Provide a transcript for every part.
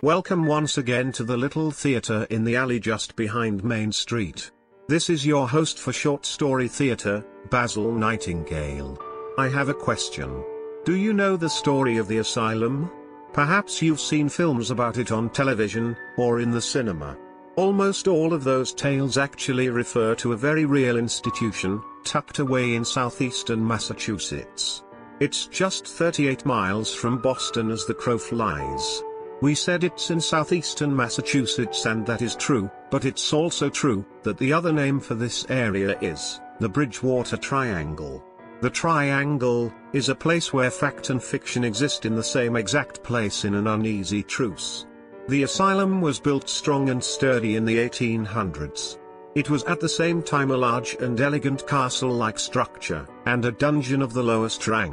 Welcome once again to the little theatre in the alley just behind Main Street. This is your host for Short Story Theatre, Basil Nightingale. I have a question. Do you know the story of the Asylum? Perhaps you've seen films about it on television, or in the cinema. Almost all of those tales actually refer to a very real institution, tucked away in southeastern Massachusetts. It's just 38 miles from Boston as the crow flies. We said it's in southeastern Massachusetts, and that is true, but it's also true that the other name for this area is the Bridgewater Triangle. The Triangle is a place where fact and fiction exist in the same exact place in an uneasy truce. The asylum was built strong and sturdy in the 1800s. It was at the same time a large and elegant castle-like structure, and a dungeon of the lowest rank.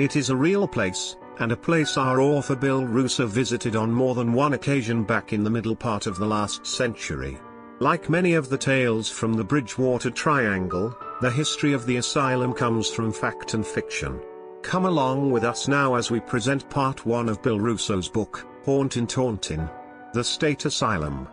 It is a real place, and a place our author Bill Russo visited on more than one occasion back in the middle part of the last century. Like many of the tales from the Bridgewater Triangle, the history of the asylum comes from fact and fiction. Come along with us now as we present part 1 of Bill Russo's book, Hauntin Taunton, The State Asylum.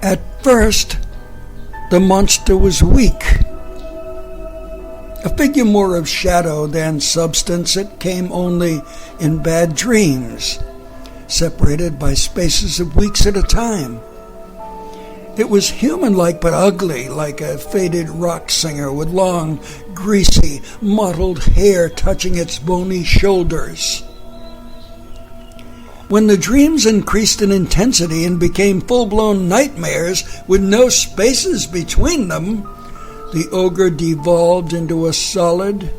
At first, the monster was weak. A figure more of shadow than substance, it came only in bad dreams, separated by spaces of weeks at a time. It was human-like but ugly, like a faded rock singer with long, greasy, mottled hair touching its bony shoulders. When the dreams increased in intensity and became full-blown nightmares with no spaces between them, the ogre devolved into a solid,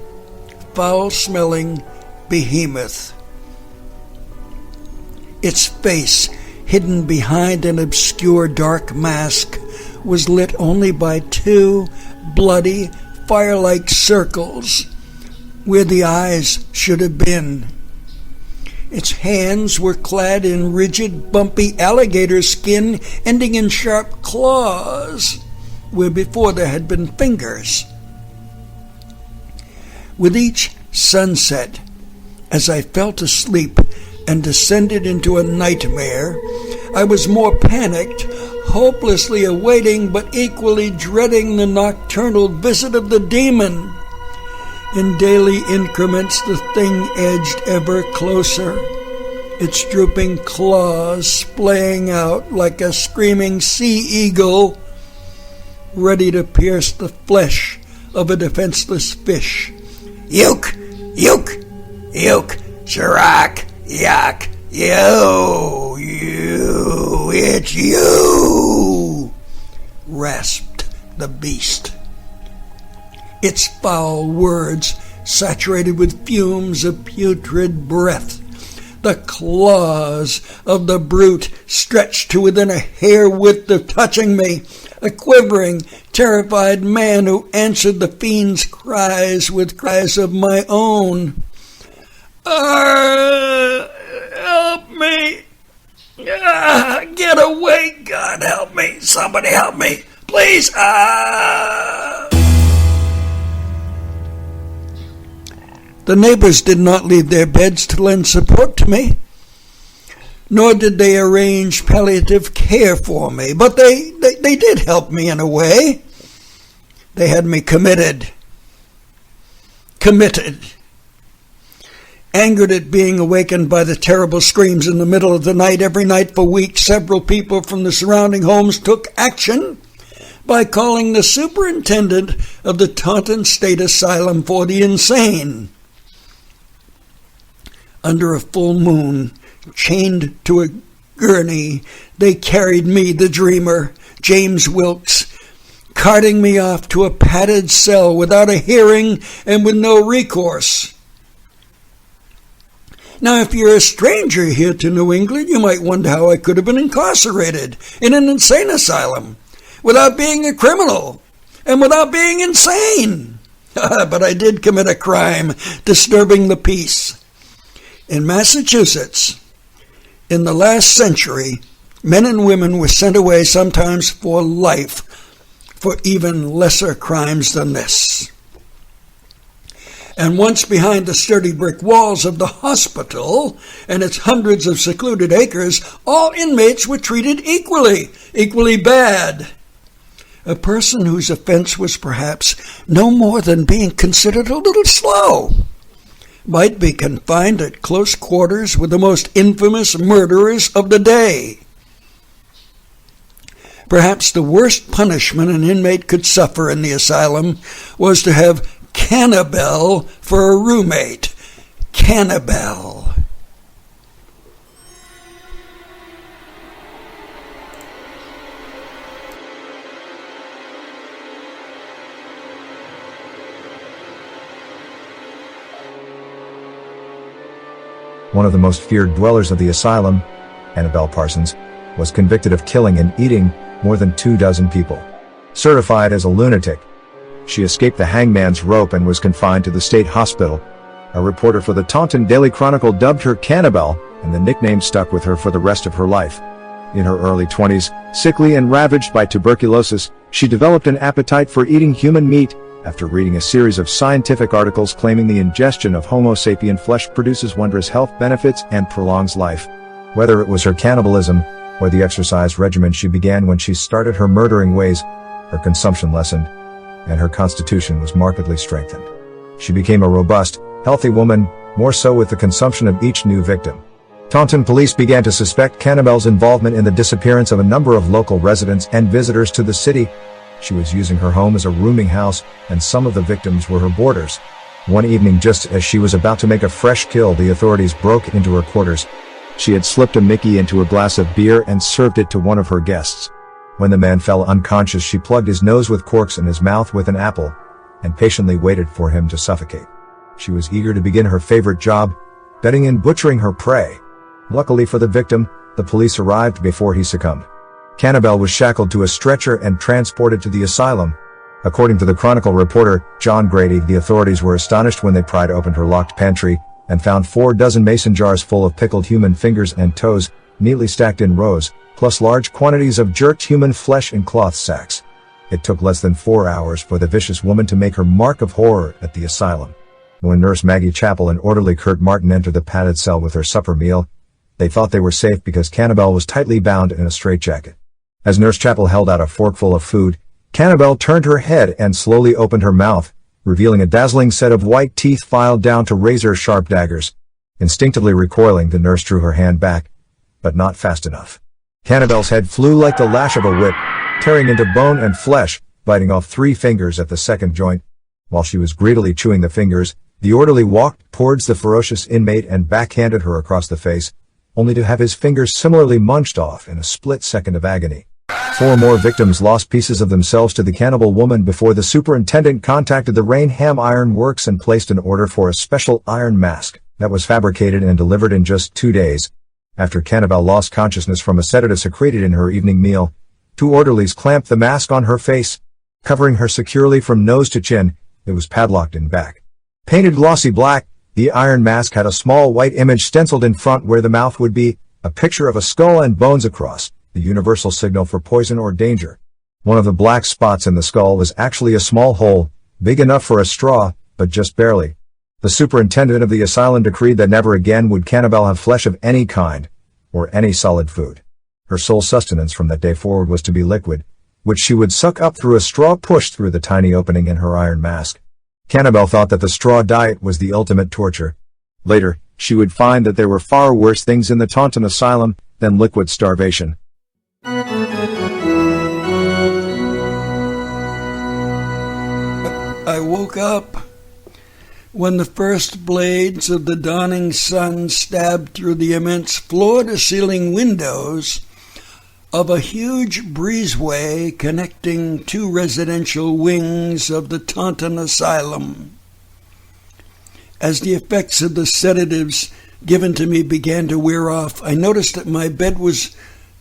foul-smelling behemoth. Its face, hidden behind an obscure dark mask, was lit only by 2 bloody, fire-like circles where the eyes should have been. Its hands were clad in rigid, bumpy alligator skin, ending in sharp claws, where before there had been fingers. With each sunset, as I fell to sleep and descended into a nightmare, I was more panicked, hopelessly awaiting but equally dreading the nocturnal visit of the demon. In daily increments, the thing edged ever closer, its drooping claws splaying out like a screaming sea eagle, ready to pierce the flesh of a defenseless fish. Yoke! Yoke! Yoke! Chirac! Yak! You! It's you! Rasped the beast. Its foul words saturated with fumes of putrid breath. The claws of the brute stretched to within a hair width of touching me, a quivering, terrified man who answered the fiend's cries with cries of my own. Help me! Get away! God help me! Somebody help me! Please! The neighbors did not leave their beds to lend support to me, nor did they arrange palliative care for me, but they did help me in a way. They had me committed. Angered at being awakened by the terrible screams in the middle of the night every night for weeks, several people from the surrounding homes took action by calling the superintendent of the Taunton State Asylum for the Insane. Under a full moon, chained to a gurney, they carried me, the dreamer, James Wilkes, carting me off to a padded cell without a hearing and with no recourse. Now, if you're a stranger here to New England, you might wonder how I could have been incarcerated in an insane asylum without being a criminal and without being insane. But I did commit a crime, disturbing the peace. In Massachusetts, In the last century, men and women were sent away sometimes for life for even lesser crimes than this. And once behind the sturdy brick walls of the hospital and its hundreds of secluded acres, all inmates were treated equally bad. A person whose offense was perhaps no more than being considered a little slow might be confined at close quarters with the most infamous murderers of the day. Perhaps the worst punishment an inmate could suffer in the asylum was to have Cannibelle for a roommate. Cannibelle. One of the most feared dwellers of the asylum, Annabelle Parsons, was convicted of killing and eating more than 24 people. Certified as a lunatic, she escaped the hangman's rope and was confined to the state hospital. A reporter for the Taunton Daily Chronicle dubbed her Cannibelle, and the nickname stuck with her for the rest of her life. In her early 20s, sickly and ravaged by tuberculosis, she developed an appetite for eating human meat after reading a series of scientific articles claiming the ingestion of Homo sapien flesh produces wondrous health benefits and prolongs life. Whether it was her cannibalism or the exercise regimen she began when she started her murdering ways, her consumption lessened, and her constitution was markedly strengthened. She became a robust, healthy woman, more so with the consumption of each new victim. Taunton police began to suspect Cannibelle's involvement in the disappearance of a number of local residents and visitors to the city. She was using her home as a rooming house, and some of the victims were her boarders. One evening, just as she was about to make a fresh kill, the authorities broke into her quarters. She had slipped a Mickey into a glass of beer and served it to one of her guests. When the man fell unconscious, she plugged his nose with corks and his mouth with an apple, and patiently waited for him to suffocate. She was eager to begin her favorite job, betting in butchering her prey. Luckily for the victim, the police arrived before he succumbed. Cannibelle was shackled to a stretcher and transported to the asylum. According to the Chronicle reporter, John Grady, the authorities were astonished when they pried open her locked pantry and found 4 mason jars full of pickled human fingers and toes, neatly stacked in rows, plus large quantities of jerked human flesh in cloth sacks. It took less than 4 hours for the vicious woman to make her mark of horror at the asylum. When Nurse Maggie Chappell and orderly Kurt Martin entered the padded cell with her supper meal, they thought they were safe because Cannibelle was tightly bound in a straitjacket. As Nurse Chappell held out a forkful of food, Cannibelle turned her head and slowly opened her mouth, revealing a dazzling set of white teeth filed down to razor-sharp daggers. Instinctively recoiling, the nurse drew her hand back, but not fast enough. Cannibelle's head flew like the lash of a whip, tearing into bone and flesh, biting off 3 fingers at the second joint. While she was greedily chewing the fingers, the orderly walked towards the ferocious inmate and backhanded her across the face, only to have his fingers similarly munched off in a split second of agony. 4 more victims lost pieces of themselves to the cannibal woman before the superintendent contacted the Rainham Iron Works and placed an order for a special iron mask that was fabricated and delivered in just 2 days. After Cannibelle lost consciousness from a sedative secreted in her evening meal, 2 orderlies clamped the mask on her face, covering her securely from nose to chin. It was padlocked in back. Painted glossy black, the iron mask had a small white image stenciled in front where the mouth would be, a picture of a skull and bones across, the universal signal for poison or danger. One of the black spots in the skull was actually a small hole, big enough for a straw, but just barely. The superintendent of the asylum decreed that never again would Cannibelle have flesh of any kind, or any solid food. Her sole sustenance from that day forward was to be liquid, which she would suck up through a straw pushed through the tiny opening in her iron mask. Cannibelle thought that the straw diet was the ultimate torture. Later, she would find that there were far worse things in the Taunton Asylum than liquid starvation. I woke up when the first blades of the dawning sun stabbed through the immense floor-to-ceiling windows of a huge breezeway connecting 2 residential wings of the Taunton Asylum. As the effects of the sedatives given to me began to wear off, I noticed that my bed was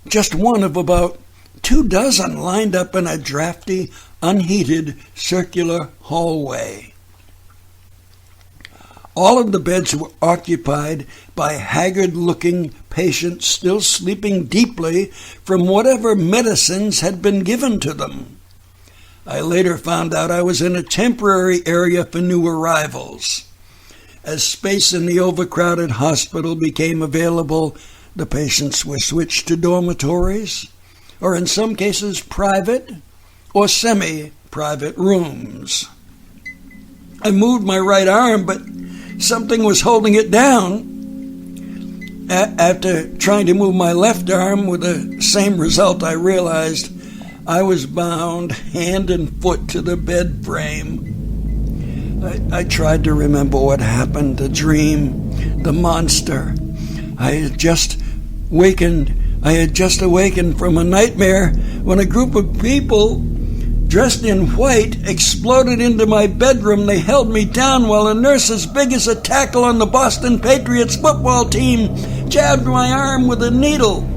just one of about 24 lined up in a drafty, unheated, circular hallway. All of the beds were occupied by haggard-looking patients still sleeping deeply from whatever medicines had been given to them. I later found out I was in a temporary area for new arrivals. As space in the overcrowded hospital became available, the patients were switched to dormitories, or in some cases private or semi-private rooms. I moved my right arm, but something was holding it down. After trying to move my left arm with the same result, I realized I was bound hand and foot to the bed frame. I tried to remember what happened, the dream, the monster. I had just awakened from a nightmare when a group of people dressed in white exploded into my bedroom. They held me down while a nurse as big as a tackle on the Boston Patriots football team jabbed my arm with a needle.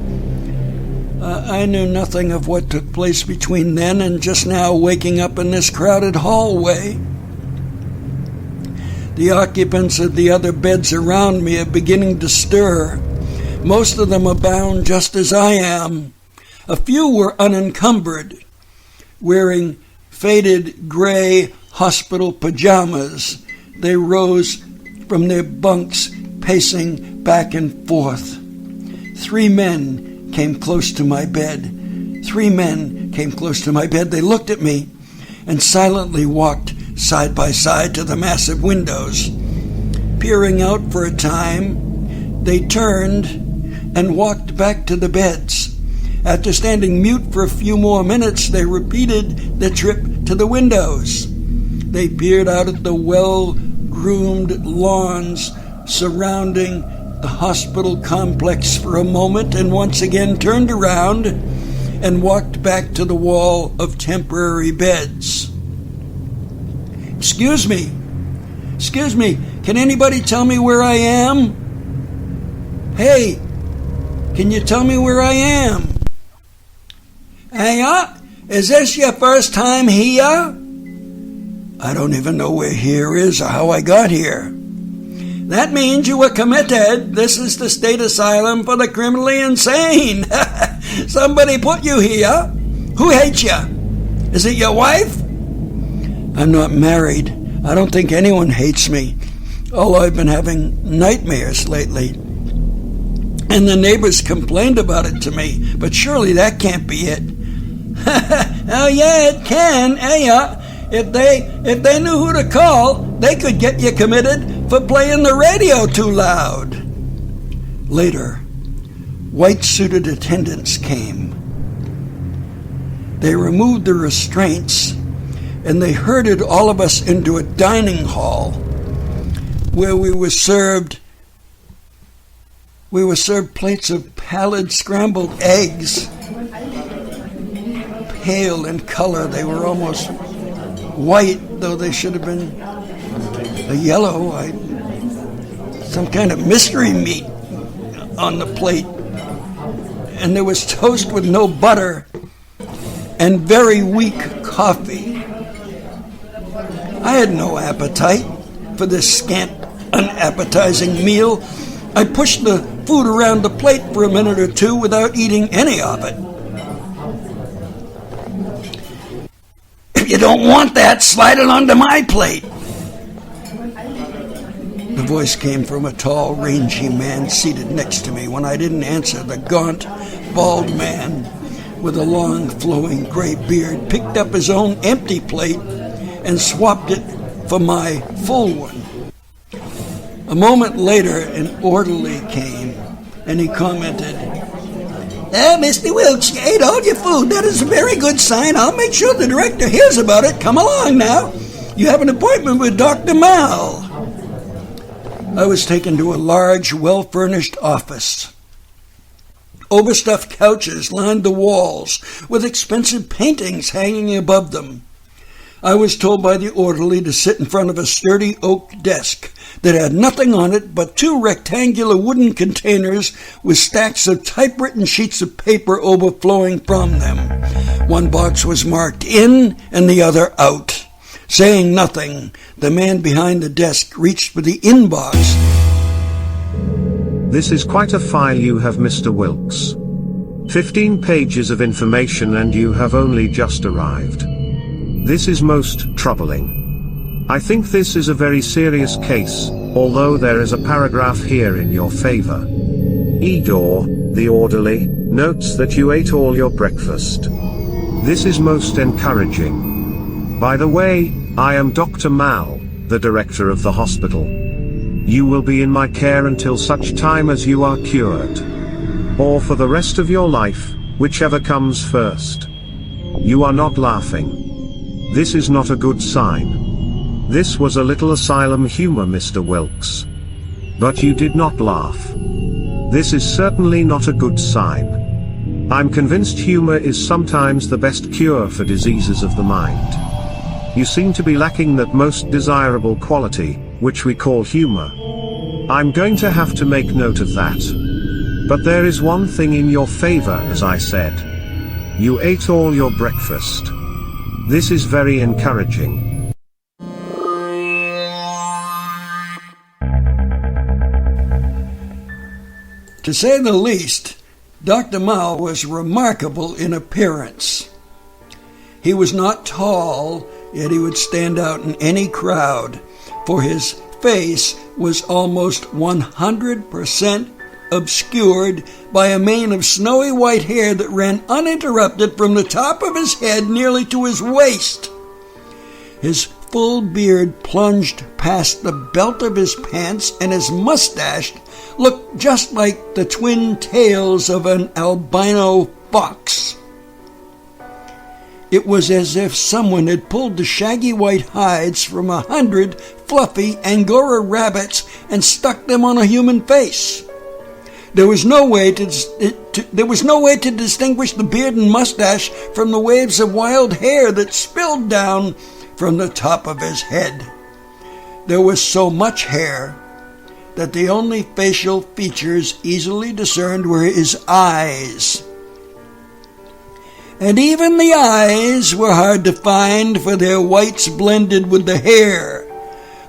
I knew nothing of what took place between then and just now waking up in this crowded hallway. The occupants of the other beds around me are beginning to stir. Most of them are bound just as I am. A few were unencumbered, wearing faded gray hospital pajamas. They rose from their bunks, pacing back and forth. 3 men came close to my bed. 3 men came close to my bed. They looked at me and silently walked side by side to the massive windows. Peering out for a time, they turned and walked back to the beds. After standing mute for a few more minutes, they repeated the trip to the windows. They peered out at the well-groomed lawns surrounding the hospital complex for a moment and once again turned around and walked back to the wall of temporary beds. Excuse me, can anybody tell me where I am? Hey, can you tell me where I am? Hey, is this your first time here? I don't even know where here is or how I got here. That means you were committed. This is the state asylum for the criminally insane. Somebody put you here. Who hates you? Is it your wife? I'm not married. I don't think anyone hates me. Although I've been having nightmares lately. And the neighbors complained about it to me. But surely that can't be it. Oh yeah, it can. Hey, if they knew who to call, they could get you committed for playing the radio too loud. Later, white-suited attendants came. They removed the restraints, and they herded all of us into a dining hall where we were served plates of pallid scrambled eggs. Pale in color, they were almost white, though they should have been a yellow. Some kind of mystery meat on the plate. And there was toast with no butter and very weak coffee. I had no appetite for this scant, unappetizing meal. I pushed the food around the plate for a minute or two without eating any of it. If you don't want that, slide it onto my plate. The voice came from a tall, rangy man seated next to me. When I didn't answer, the gaunt, bald man with a long, flowing gray beard picked up his own empty plate and swapped it for my full one. A moment later, an orderly came, and he commented, Mr. Wilkes, you ate all your food. That is a very good sign. I'll make sure the director hears about it. Come along now. You have an appointment with Dr. Mal. I was taken to a large, well-furnished office. Overstuffed couches lined the walls, with expensive paintings hanging above them. I was told by the orderly to sit in front of a sturdy oak desk that had nothing on it but 2 rectangular wooden containers with stacks of typewritten sheets of paper overflowing from them. One box was marked in and the other out. Saying nothing, the man behind the desk reached for the inbox. This is quite a file you have, Mr. Wilkes. 15 pages of information and you have only just arrived. This is most troubling. I think this is a very serious case, although there is a paragraph here in your favor. Edor, the orderly, notes that you ate all your breakfast. This is most encouraging. By the way, I am Dr. Mal, the director of the hospital. You will be in my care until such time as you are cured. Or for the rest of your life, whichever comes first. You are not laughing. This is not a good sign. This was a little asylum humor, Mr. Wilkes. But you did not laugh. This is certainly not a good sign. I'm convinced humor is sometimes the best cure for diseases of the mind. You seem to be lacking that most desirable quality, which we call humor. I'm going to have to make note of that. But there is one thing in your favor, as I said. You ate all your breakfast. This is very encouraging. To say the least, Dr. Mao was remarkable in appearance. He was not tall, yet he would stand out in any crowd, for his face was almost 100% obscured by a mane of snowy white hair that ran uninterrupted from the top of his head nearly to his waist. His full beard plunged past the belt of his pants, and his mustache looked just like the twin tails of an albino fox. It was as if someone had pulled the shaggy white hides from 100 fluffy Angora rabbits and stuck them on a human face. There was no way to distinguish the beard and mustache from the waves of wild hair that spilled down from the top of his head. There was so much hair that the only facial features easily discerned were his eyes. And even the eyes were hard to find, for their whites blended with the hair,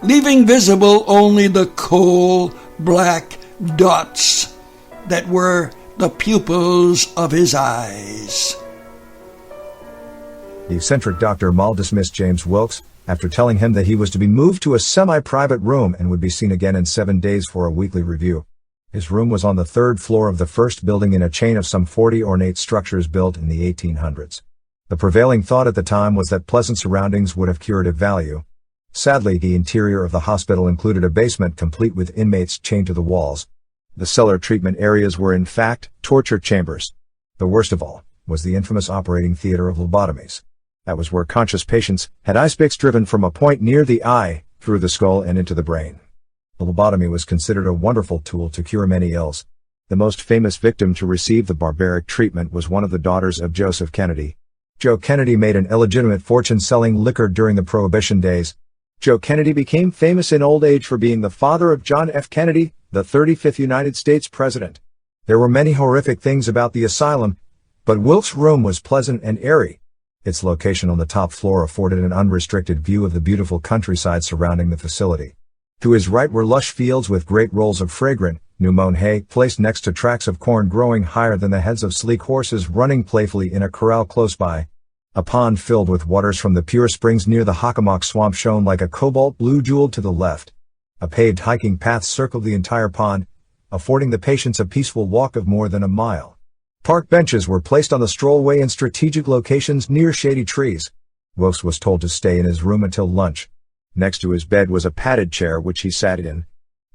leaving visible only the coal-black dots that were the pupils of his eyes. The eccentric Dr. Mal dismissed James Wilkes, after telling him that he was to be moved to a semi-private room and would be seen again in 7 days for a weekly review. His room was on the 3rd floor of the first building in a chain of some 40 ornate structures built in the 1800s. The prevailing thought at the time was that pleasant surroundings would have curative value. Sadly, the interior of the hospital included a basement complete with inmates chained to the walls. The cellar treatment areas were in fact torture chambers. The worst of all was the infamous operating theater of lobotomies. That was where conscious patients had ice picks driven from a point near the eye, through the skull and into the brain. The lobotomy was considered a wonderful tool to cure many ills. The most famous victim to receive the barbaric treatment was one of the daughters of Joseph Kennedy. Joe Kennedy made an illegitimate fortune selling liquor during the Prohibition days. Joe Kennedy became famous in old age for being the father of John F. Kennedy, the 35th United States President. There were many horrific things about the asylum, but Wilkes' room was pleasant and airy. Its location on the top floor afforded an unrestricted view of the beautiful countryside surrounding the facility. To his right were lush fields with great rolls of fragrant, new-mown hay placed next to tracts of corn growing higher than the heads of sleek horses running playfully in a corral close by. A pond filled with waters from the pure springs near the Hockomock Swamp shone like a cobalt blue jewel to the left. A paved hiking path circled the entire pond, affording the patients a peaceful walk of more than a mile. Park benches were placed on the strollway in strategic locations near shady trees. Wilkes was told to stay in his room until lunch. Next to his bed was a padded chair which he sat in.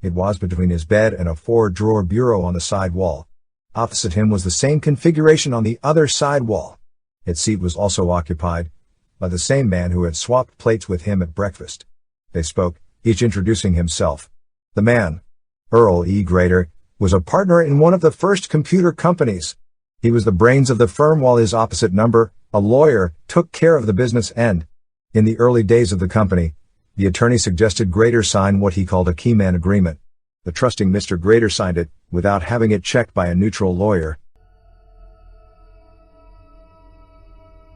It was between his bed and a 4-drawer bureau on the side wall. Opposite him was the same configuration on the other side wall. Its seat was also occupied by the same man who had swapped plates with him at breakfast. They spoke, each introducing himself. The man, Earl E. Grader, was a partner in one of the first computer companies. He was the brains of the firm, while his opposite number, a lawyer, took care of the business end. In the early days of the company, the attorney suggested Grader sign what he called a keyman agreement. The trusting Mr. Grader signed it, without having it checked by a neutral lawyer.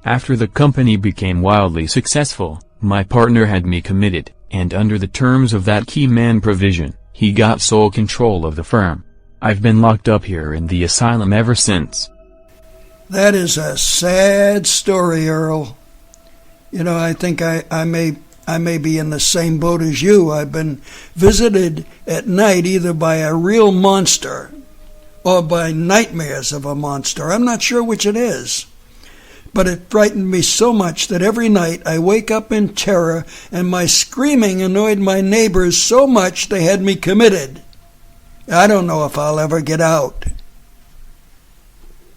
After the company became wildly successful, My partner had me committed, and under the terms of that key man provision, he got sole control of the firm. I've been locked up here in the asylum ever since. That is a sad story, Earl. You know, I think I may be in the same boat as you. I've been visited at night either by a real monster or by nightmares of a monster. I'm not sure which it is. But it frightened me so much that every night I wake up in terror, and my screaming annoyed my neighbors so much they had me committed. I don't know if I'll ever get out.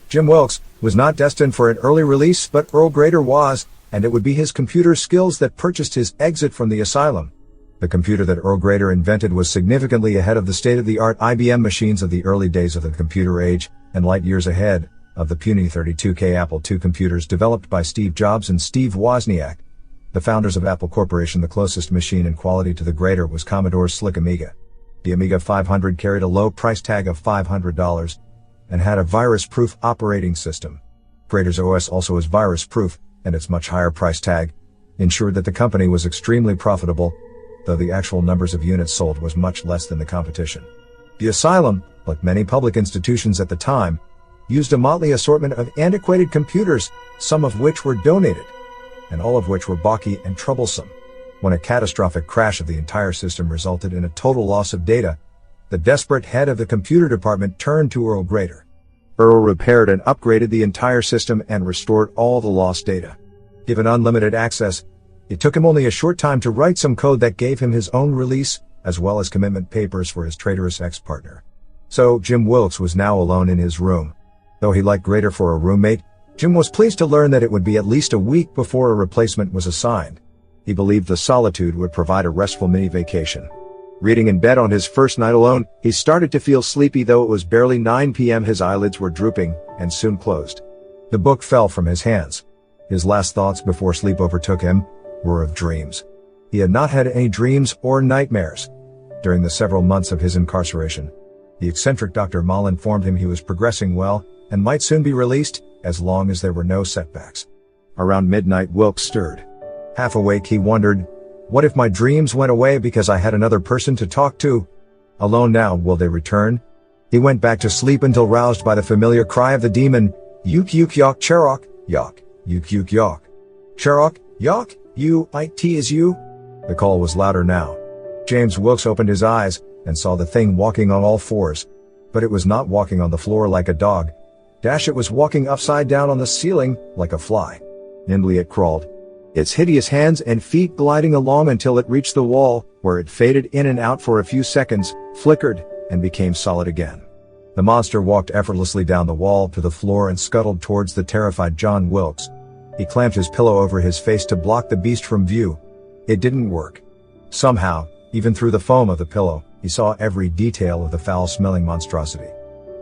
Jim Wilkes was not destined for an early release, but Earl Grader was, and it would be his computer skills that purchased his exit from the asylum. The computer that Earl Grader invented was significantly ahead of the state-of-the-art IBM machines of the early days of the computer age, and light years ahead of the puny 32K Apple II computers developed by Steve Jobs and Steve Wozniak, the founders of Apple Corporation. The closest machine in quality to the Grader was Commodore's slick Amiga. The Amiga 500 carried a low price tag of $500 and had a virus-proof operating system. Grader's OS also is virus-proof, and its much higher price tag ensured that the company was extremely profitable, though the actual numbers of units sold was much less than the competition. The Asylum, like many public institutions at the time, used a motley assortment of antiquated computers, some of which were donated, and all of which were balky and troublesome. When a catastrophic crash of the entire system resulted in a total loss of data, the desperate head of the computer department turned to Earl Grader. Earl repaired and upgraded the entire system and restored all the lost data. Given unlimited access, it took him only a short time to write some code that gave him his own release, as well as commitment papers for his traitorous ex-partner. So Jim Wilkes was now alone in his room. Though he liked Grader for a roommate, Jim was pleased to learn that it would be at least a week before a replacement was assigned. He believed the solitude would provide a restful mini-vacation. Reading in bed on his first night alone, he started to feel sleepy. Though it was barely 9 p.m. his eyelids were drooping, and soon closed. The book fell from his hands. His last thoughts before sleep overtook him were of dreams. He had not had any dreams or nightmares during the several months of his incarceration. The eccentric Dr. Mall informed him he was progressing well and might soon be released, as long as there were no setbacks. Around midnight, Wilkes stirred. Half awake, he wondered, what if my dreams went away because I had another person to talk to? Alone now, will they return? He went back to sleep until roused by the familiar cry of the demon, Yuk yuk yok cherok, yok, yuk yuk yok. Cherok, yok, it is you? The call was louder now. James Wilkes opened his eyes and saw the thing walking on all fours. But it was not walking on the floor like a dog. It was walking upside down on the ceiling like a fly. Nimbly it crawled, its hideous hands and feet gliding along until it reached the wall, where it faded in and out for a few seconds, flickered, and became solid again. The monster walked effortlessly down the wall to the floor and scuttled towards the terrified John Wilkes. He clamped his pillow over his face to block the beast from view. It didn't work. Somehow, even through the foam of the pillow, he saw every detail of the foul-smelling monstrosity.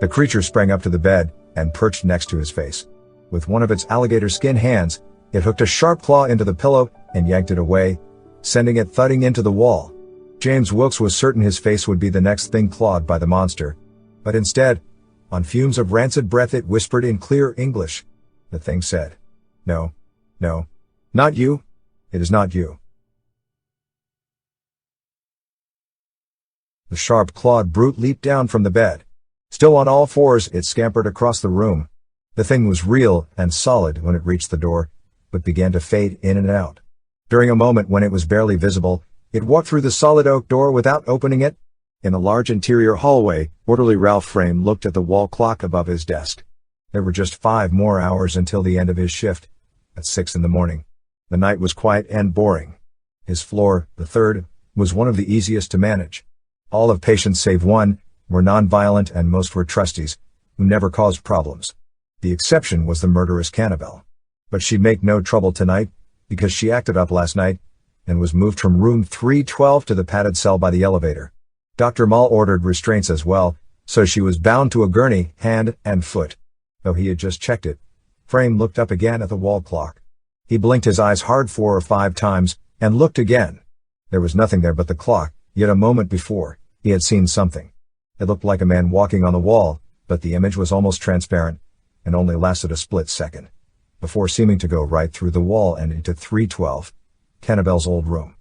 The creature sprang up to the bed and perched next to his face. With one of its alligator skin hands, it hooked a sharp claw into the pillow and yanked it away, sending it thudding into the wall. James Wilkes was certain his face would be the next thing clawed by the monster. But instead, on fumes of rancid breath, it whispered in clear English. The thing said, "No, no, not you. It is not you." The sharp-clawed brute leaped down from the bed. Still on all fours, it scampered across the room. The thing was real and solid when it reached the door, but began to fade in and out. During a moment when it was barely visible, it walked through the solid oak door without opening it. In the large interior hallway, orderly Ralph Frame looked at the wall clock above his desk. There were just 5 more hours until the end of his shift, at 6 in the morning. The night was quiet and boring. His floor, the third, was one of the easiest to manage. All of patients save one were non-violent, and most were trustees, who never caused problems. The exception was the murderous Cannibelle. But she'd make no trouble tonight, because she acted up last night, and was moved from room 312 to the padded cell by the elevator. Dr. Mall ordered restraints as well, so she was bound to a gurney, hand and foot. Though he had just checked it, Frame looked up again at the wall clock. He blinked his eyes hard 4 or 5 times, and looked again. There was nothing there but the clock, yet a moment before, he had seen something. It looked like a man walking on the wall, but the image was almost transparent, and only lasted a split second, before seeming to go right through the wall and into 312. Cannibelle's old room.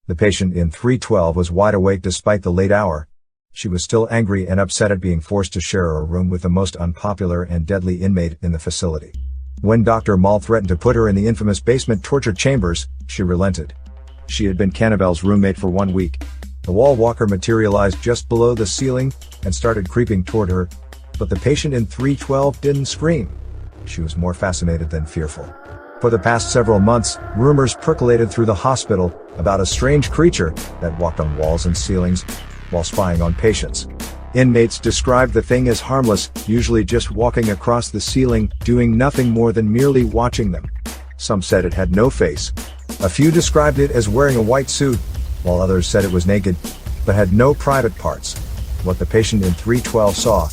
The patient in 312 was wide awake despite the late hour. She was still angry and upset at being forced to share a room with the most unpopular and deadly inmate in the facility. When Dr. Mall threatened to put her in the infamous basement torture chambers, she relented. She had been Cannibelle's roommate for 1 week. The wall walker materialized just below the ceiling and started creeping toward her, but the patient in 312 didn't scream. She was more fascinated than fearful. For the past several months, rumors percolated through the hospital about a strange creature that walked on walls and ceilings while spying on patients. Inmates described the thing as harmless, usually just walking across the ceiling, doing nothing more than merely watching them. Some said it had no face. A few described it as wearing a white suit, while others said it was naked, but had no private parts. What the patient in 312 saw,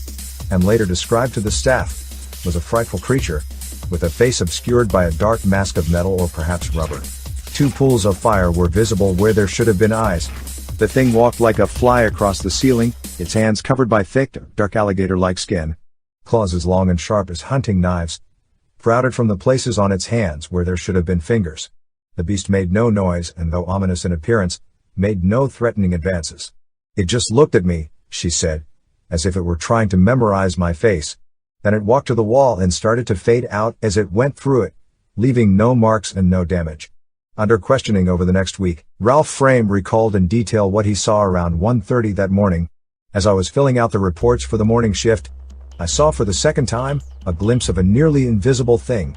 and later described to the staff, was a frightful creature, with a face obscured by a dark mask of metal or perhaps rubber. 2 pools of fire were visible where there should have been eyes. The thing walked like a fly across the ceiling, its hands covered by thick, dark alligator-like skin, claws as long and sharp as hunting knives, sprouted from the places on its hands where there should have been fingers. The beast made no noise and, though ominous in appearance, made no threatening advances. "It just looked at me," she said, "as if it were trying to memorize my face. Then it walked to the wall and started to fade out as it went through it, leaving no marks and no damage." Under questioning over the next week, Ralph Frame recalled in detail what he saw around 1:30 that morning. "As I was filling out the reports for the morning shift, I saw for the second time a glimpse of a nearly invisible thing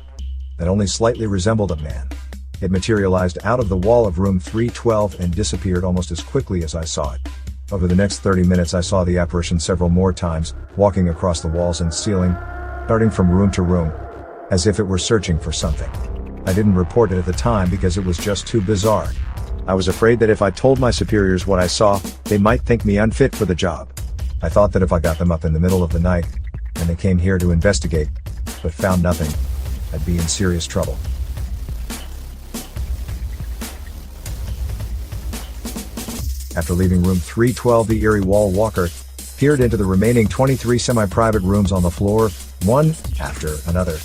that only slightly resembled a man. It materialized out of the wall of room 312 and disappeared almost as quickly as I saw it. Over the next 30 minutes I saw the apparition several more times, walking across the walls and ceiling, darting from room to room, as if it were searching for something. I didn't report it at the time because it was just too bizarre. I was afraid that if I told my superiors what I saw, they might think me unfit for the job. I thought that if I got them up in the middle of the night, and they came here to investigate, but found nothing, I'd be in serious trouble." After leaving room 312, the eerie wall walker peered into the remaining 23 semi-private rooms on the floor, one after another.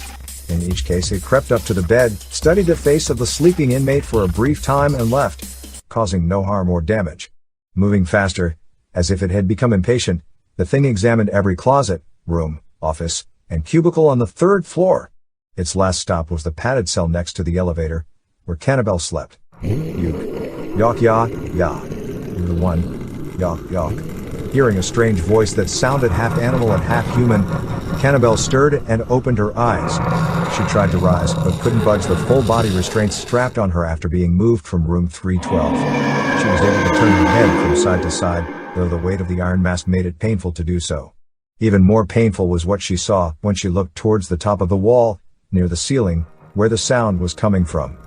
In each case, it crept up to the bed, studied the face of the sleeping inmate for a brief time and left, causing no harm or damage. Moving faster, as if it had become impatient, the thing examined every closet, room, office, and cubicle on the 3rd floor. Its last stop was the padded cell next to the elevator, where Cannibelle slept. "Yuck. Yawk ya, ya. You're the one. Yawk, yawk." Hearing a strange voice that sounded half animal and half human, Cannibelle stirred and opened her eyes. She tried to rise, but couldn't budge the full body restraints strapped on her after being moved from room 312. She was able to turn her head from side to side, though the weight of the iron mask made it painful to do so. Even more painful was what she saw when she looked towards the top of the wall, near the ceiling, where the sound was coming from.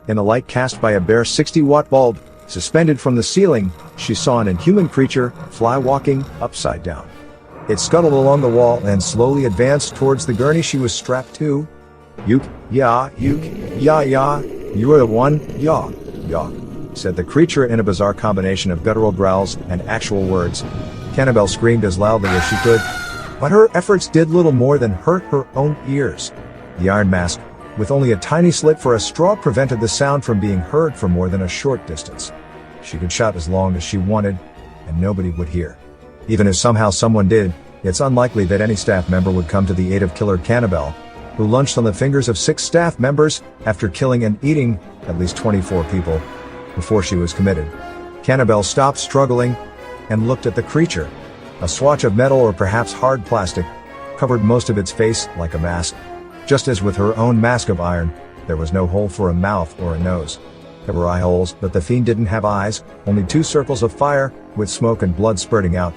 In the light cast by a bare 60-watt bulb, suspended from the ceiling, she saw an inhuman creature, fly-walking, upside down. It scuttled along the wall and slowly advanced towards the gurney she was strapped to. "Yuk, ya, ya, you are the one, ya, ya," said the creature in a bizarre combination of guttural growls and actual words. Cannibelle screamed as loudly as she could, but her efforts did little more than hurt her own ears. The iron mask, with only a tiny slit for a straw, prevented the sound from being heard for more than a short distance. She could shout as long as she wanted, and nobody would hear. Even if somehow someone did, it's unlikely that any staff member would come to the aid of killer Cannibelle, who lunched on the fingers of 6 staff members after killing and eating at least 24 people before she was committed. Cannibelle stopped struggling and looked at the creature. A swatch of metal or perhaps hard plastic covered most of its face like a mask. Just as with her own mask of iron, there was no hole for a mouth or a nose. There were eye holes, but the fiend didn't have eyes, only 2 circles of fire, with smoke and blood spurting out,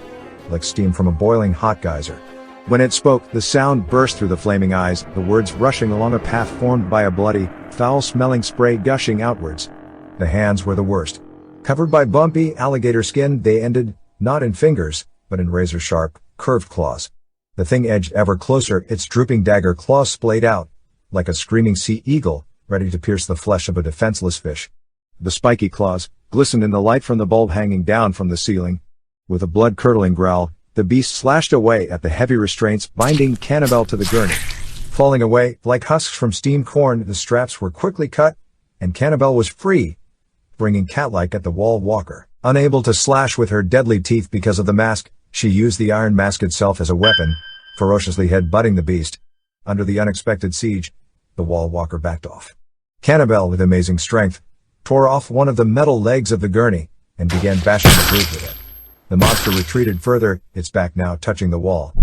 like steam from a boiling hot geyser. When it spoke, the sound burst through the flaming eyes, the words rushing along a path formed by a bloody, foul-smelling spray gushing outwards. The hands were the worst. Covered by bumpy alligator skin, they ended, not in fingers, but in razor-sharp, curved claws. The thing edged ever closer, its drooping dagger claws splayed out, like a screaming sea eagle, ready to pierce the flesh of a defenseless fish. The spiky claws glistened in the light from the bulb hanging down from the ceiling. With a blood-curdling growl, the beast slashed away at the heavy restraints binding Cannibelle to the gurney. Falling away, like husks from steamed corn, the straps were quickly cut, and Cannibelle was free, springing cat-like at the wall walker. Unable to slash with her deadly teeth because of the mask, she used the iron mask itself as a weapon, ferociously head-butting the beast. Under the unexpected siege, the wall walker backed off. Cannibelle, with amazing strength, tore off one of the metal legs of the gurney, and began bashing the brute with it. The monster retreated further, its back now touching the wall.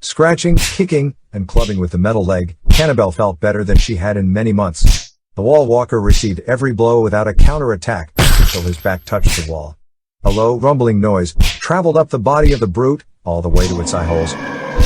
Scratching, kicking, and clubbing with the metal leg, Cannibelle felt better than she had in many months. The wall walker received every blow without a counter-attack until his back touched the wall. A low, rumbling noise traveled up the body of the brute, all the way to its eye holes,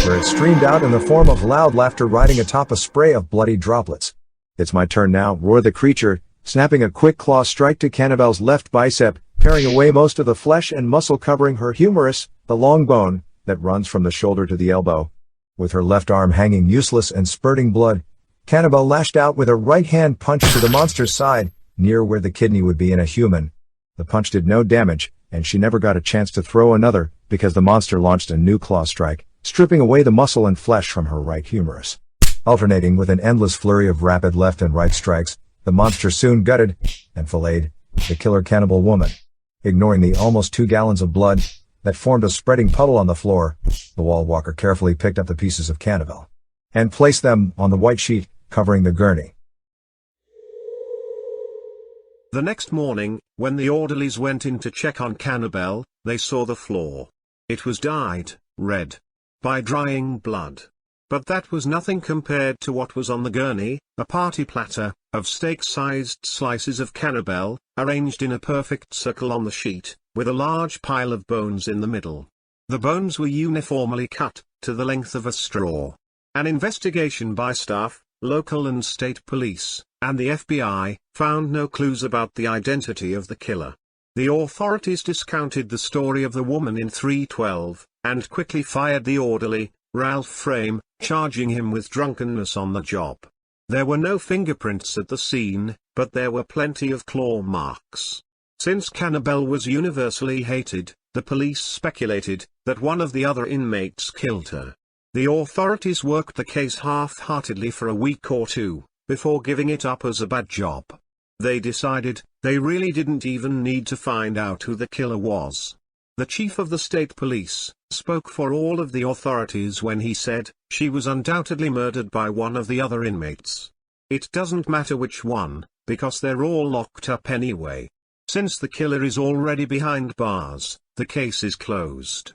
where it streamed out in the form of loud laughter riding atop a spray of bloody droplets. "It's my turn now," roared the creature, snapping a quick claw strike to Cannibelle's left bicep, tearing away most of the flesh and muscle covering her humerus, the long bone that runs from the shoulder to the elbow. With her left arm hanging useless and spurting blood, Cannibelle lashed out with a right-hand punch to the monster's side, near where the kidney would be in a human. The punch did no damage, and she never got a chance to throw another, because the monster launched a new claw strike, stripping away the muscle and flesh from her right humerus. Alternating with an endless flurry of rapid left and right strikes, the monster soon gutted and filleted the killer cannibal woman. Ignoring the almost 2 gallons of blood that formed a spreading puddle on the floor, the wall walker carefully picked up the pieces of Cannibelle and placed them on the white sheet covering the gurney. The next morning, when the orderlies went in to check on Cannibelle, they saw the floor. It was dyed red by drying blood. But that was nothing compared to what was on the gurney, a party platter of steak-sized slices of Cannibelle, arranged in a perfect circle on the sheet, with a large pile of bones in the middle. The bones were uniformly cut, to the length of a straw. An investigation by staff, local and state police, and the FBI, found no clues about the identity of the killer. The authorities discounted the story of the woman in 312, and quickly fired the orderly, Ralph Frame, charging him with drunkenness on the job. There were no fingerprints at the scene, but there were plenty of claw marks. Since Cannibelle was universally hated, the police speculated that one of the other inmates killed her. The authorities worked the case half-heartedly for a week or two, before giving it up as a bad job. They decided they really didn't even need to find out who the killer was. The chief of the state police spoke for all of the authorities when he said, "She was undoubtedly murdered by one of the other inmates. It doesn't matter which one, because they're all locked up anyway. Since the killer is already behind bars, the case is closed."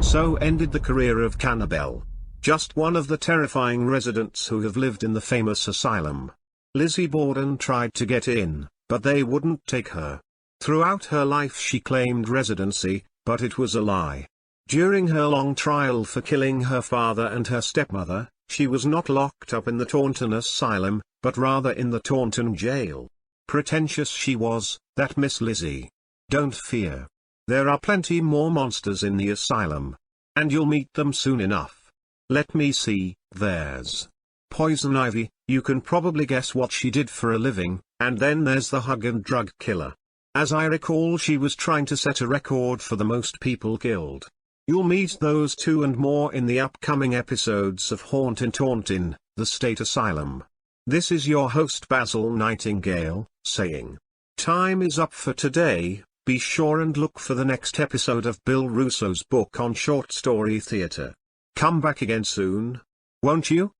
So ended the career of Cannibelle. Just one of the terrifying residents who have lived in the famous asylum. Lizzie Borden tried to get in, but they wouldn't take her. Throughout her life she claimed residency, but it was a lie. During her long trial for killing her father and her stepmother, she was not locked up in the Taunton Asylum, but rather in the Taunton jail. Pretentious she was, that Miss Lizzie. Don't fear. There are plenty more monsters in the asylum. And you'll meet them soon enough. Let me see, there's Poison Ivy, you can probably guess what she did for a living, and then there's the hug and drug killer. As I recall, she was trying to set a record for the most people killed. You'll meet those two and more in the upcoming episodes of Hauntin Taunton, the State Asylum. This is your host Basil Nightingale, saying, time is up for today. Be sure and look for the next episode of Bill Russo's book on short story theater. Come back again soon, won't you?